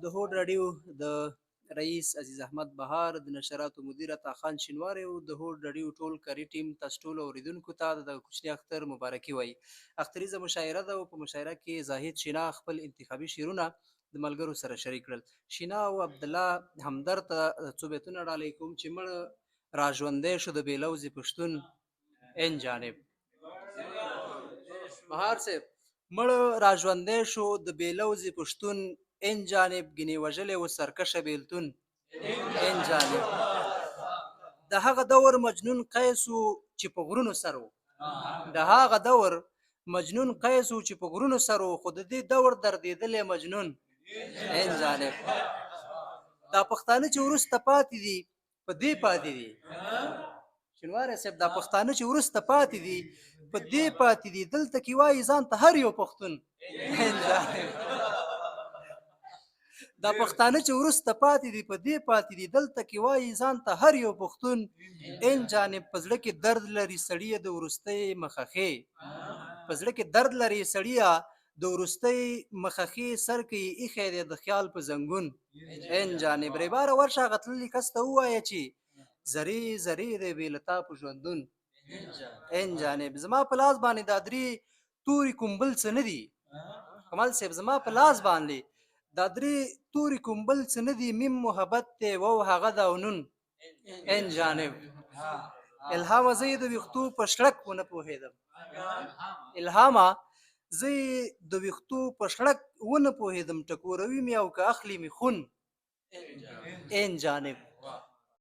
د هوډ راډیو د رئیس عزیز احمد بهار د نشراتو مدیر عطا خان شینواری او د هوډ راډیو ټول کاري ټیم تاسو ټول اوریدونکو ته د کوچني اختر مبارکي وایي. اختریزه مشاعره ده او په مشاعره کې زاهد شینا خپل انتخابي شعرونه د ملګرو سره شریک کړل. شینا او عبدالله همدرد ته څو بیتونه ډالۍ کوم چې مړ راژوندی شو د بېلوزي پښتون ان جانب. بهار صاحب مړ راژوندی شو د بېلوزي پښتون ان جانب، ګنې وژلی و سرکشه بیلتون ان جانب. د هغه دور مجنون قیس و چې په غرونو سر و، د هغه دور مجنون قیس و چې په غرونو سر و، خو د دې دور دردېدلی مجنون ان جانب. دا پښتانه چې وروسته پاتې دي په دې پاتې دي شینواری صاحب، دا پښتانه چې وروسته پاتې دي په دې پاتې دي، دلته کې وایي ځان ته هر یو پښتون ان جانب. دا پښتانه چې وروسته پاتې دي په دې پاتې دي، دلته کې وایي ځان ته هر یو پښتون ان جانب. په زړه کې درد لري سړیه د وروستۍ مخخې، په زړه کې درد لري سړیه د وروستۍ مخخې، سر کې یې ایښی دی د خیال په زنګون ان جانب. ریباره ورشه هغه تللي کس ته ووایه چې زرې زرې دی بې له تا په ژوندون ان جانب. زما په لاس باندې دا درې توري کوم بل څه نه دي کمال صاحب، زما په لاس باندې دا درې توري کوم بل څه نه دي، میم محبت دی وو هغه دا ونون ان جانب. الهامه زه یې د ویښتو په شړک ونه پوهېدم، الهامه زه یې د ویښتو په شړک ونه پوهېدم، ټکوروي مې او که اخلي مې خون ان جانب.